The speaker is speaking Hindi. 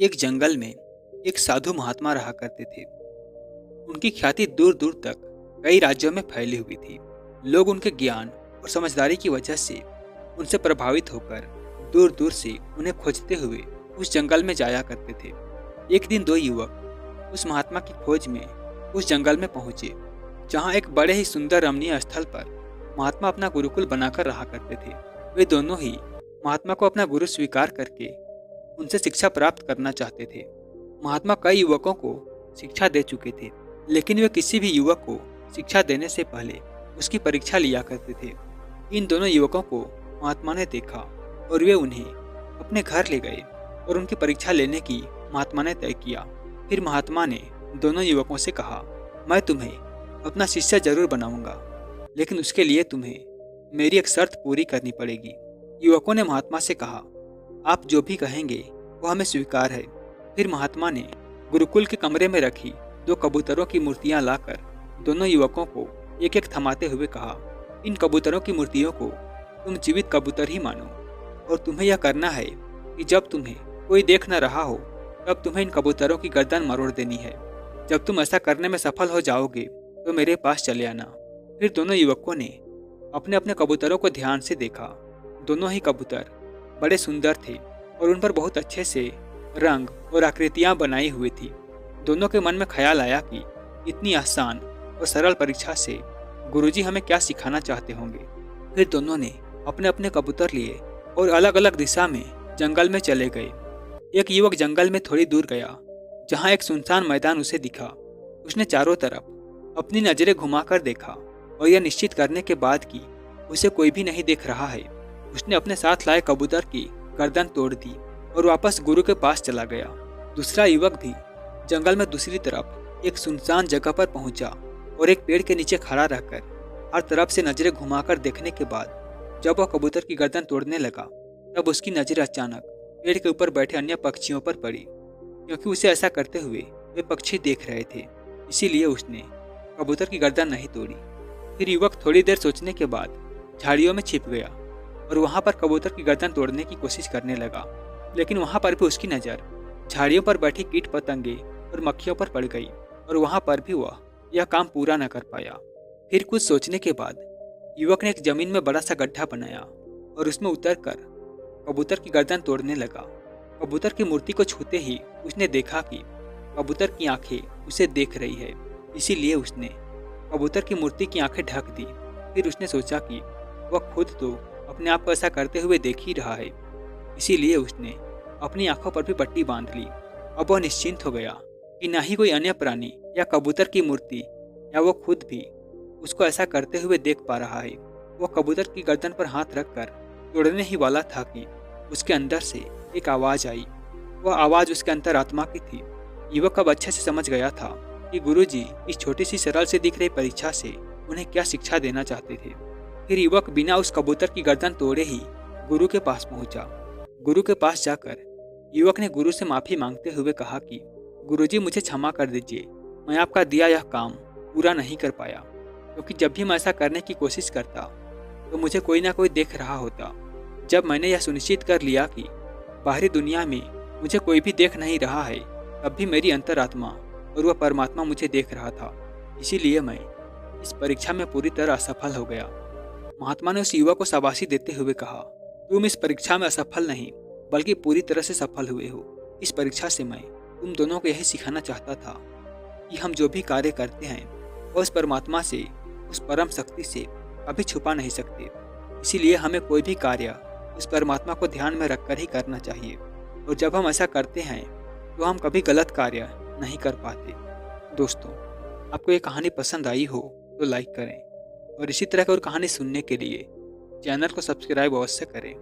एक जंगल में एक साधु महात्मा रहा करते थे। उनकी ख्याति दूर दूर तक कई राज्यों में फैली हुई थी। लोग उनके ज्ञान और समझदारी की वजह से उनसे प्रभावित होकर दूर दूर से उन्हें खोजते हुए उस जंगल में जाया करते थे। एक दिन दो युवक उस महात्मा की खोज में उस जंगल में पहुंचे, जहां एक बड़े ही सुंदर रमणीय स्थल पर महात्मा अपना गुरुकुल बनाकर रहा करते थे। वे दोनों ही महात्मा को अपना गुरु स्वीकार करके उनसे शिक्षा प्राप्त करना चाहते थे। महात्मा कई युवकों को शिक्षा दे चुके थे, लेकिन वे किसी भी युवक को शिक्षा देने से पहले उसकी परीक्षा लिया करते थे। इन दोनों युवकों को महात्मा ने देखा और वे उन्हें अपने घर ले गए और उनकी परीक्षा लेने की महात्मा ने तय किया। फिर महात्मा ने दोनों युवकों से कहा, मैं तुम्हें अपना शिष्य जरूर बनाऊंगा, लेकिन उसके लिए तुम्हें मेरी एक शर्त पूरी करनी पड़ेगी। युवकों ने महात्मा से कहा, आप जो भी कहेंगे वो हमें स्वीकार है। फिर महात्मा ने गुरुकुल के कमरे में रखी दो कबूतरों की मूर्तियां लाकर दोनों युवकों को एक एक थमाते हुए कहा, इन कबूतरों की मूर्तियों को तुम जीवित कबूतर ही मानो और तुम्हें यह करना है कि जब तुम्हें कोई देख न रहा हो तब तुम्हें इन कबूतरों की गर्दन मरोड़ देनी है। जब तुम ऐसा करने में सफल हो जाओगे तो मेरे पास चले आना। फिर दोनों युवकों ने अपने अपने कबूतरों को ध्यान से देखा। दोनों ही कबूतर बड़े सुंदर थे और उन पर बहुत अच्छे से रंग और आकृतियां बनाई हुई थी। दोनों के मन में ख्याल आया कि इतनी आसान और सरल परीक्षा से गुरुजी हमें क्या सिखाना चाहते होंगे। फिर दोनों ने अपने अपने कबूतर लिए और अलग अलग दिशा में जंगल में चले गए। एक युवक जंगल में थोड़ी दूर गया, जहां एक सुनसान मैदान उसे दिखा। उसने चारों तरफ अपनी नजरें घुमाकर देखा और यह निश्चित करने के बाद कि उसे कोई भी नहीं देख रहा है, उसने अपने साथ लाए कबूतर की गर्दन तोड़ दी और वापस गुरु के पास चला गया। दूसरा युवक भी जंगल में दूसरी तरफ एक सुनसान जगह पर पहुंचा और एक पेड़ के नीचे खड़ा रहकर हर तरफ से नजरें घुमाकर देखने के बाद जब वह कबूतर की गर्दन तोड़ने लगा, तब उसकी नजर अचानक पेड़ के ऊपर बैठे अन्य पक्षियों पर पड़ी। क्योंकि उसे ऐसा करते हुए वे पक्षी देख रहे थे, इसीलिए उसने कबूतर की गर्दन नहीं तोड़ी। फिर युवक थोड़ी देर सोचने के बाद झाड़ियों में छिप गया और वहां पर कबूतर की गर्दन तोड़ने की कोशिश करने लगा, लेकिन वहां पर भी उसकी नज़र झाड़ियों पर बैठी कीट पतंगे और मक्खियों पर पड़ गई और वहां पर भी वह यह काम पूरा न कर पाया। फिर कुछ सोचने के बाद युवक ने एक जमीन में बड़ा सा गड्ढा बनाया और उसमें उतरकर कबूतर की गर्दन तोड़ने लगा। कबूतर की मूर्ति को छूते ही उसने देखा कि कबूतर की आंखें उसे देख रही है, इसीलिए उसने कबूतर की मूर्ति की आंखें ढक दी। फिर उसने सोचा कि वह खुद तो अपने आप को ऐसा करते हुए देख ही रहा है, इसीलिए उसने अपनी आंखों पर भी पट्टी बांध ली। अब वह निश्चिंत हो गया कि न ही कोई अन्य प्राणी या कबूतर की मूर्ति या वो खुद भी उसको ऐसा करते हुए देख पा रहा है। वह कबूतर की गर्दन पर हाथ रखकर तोड़ने ही वाला था कि उसके अंदर से एक आवाज आई। वह आवाज उसके अंतरात्मा की थी। युवक अब अच्छे से समझ गया था कि गुरुजी इस छोटी सी सरल से दिख रही परीक्षा से उन्हें क्या शिक्षा देना चाहते थे। फिर युवक बिना उस कबूतर की गर्दन तोड़े ही गुरु के पास पहुंचा। गुरु के पास जाकर युवक ने गुरु से माफी मांगते हुए कहा कि गुरुजी मुझे क्षमा कर दीजिए, मैं आपका दिया यह काम पूरा नहीं कर पाया, क्योंकि जब भी मैं ऐसा करने की कोशिश करता तो मुझे कोई ना कोई देख रहा होता। जब मैंने यह सुनिश्चित कर लिया कि बाहरी दुनिया में मुझे कोई भी देख नहीं रहा है, तब भी मेरी अंतरात्मा और वह परमात्मा मुझे देख रहा था, इसीलिए मैं इस परीक्षा में पूरी तरह असफल हो गया। महात्मा ने उस युवक को शाबाशी देते हुए कहा, तुम इस परीक्षा में असफल नहीं बल्कि पूरी तरह से सफल हुए हो। इस परीक्षा से मैं तुम दोनों को यही सिखाना चाहता था कि हम जो भी कार्य करते हैं वह उस परमात्मा से, उस परम शक्ति से कभी छुपा नहीं सकते। इसीलिए हमें कोई भी कार्य उस परमात्मा को ध्यान में रखकर ही करना चाहिए, और जब हम ऐसा करते हैं तो हम कभी गलत कार्य नहीं कर पाते। दोस्तों, आपको ये कहानी पसंद आई हो तो लाइक करें और इसी तरह की और कहानी सुनने के लिए चैनल को सब्सक्राइब अवश्य करें।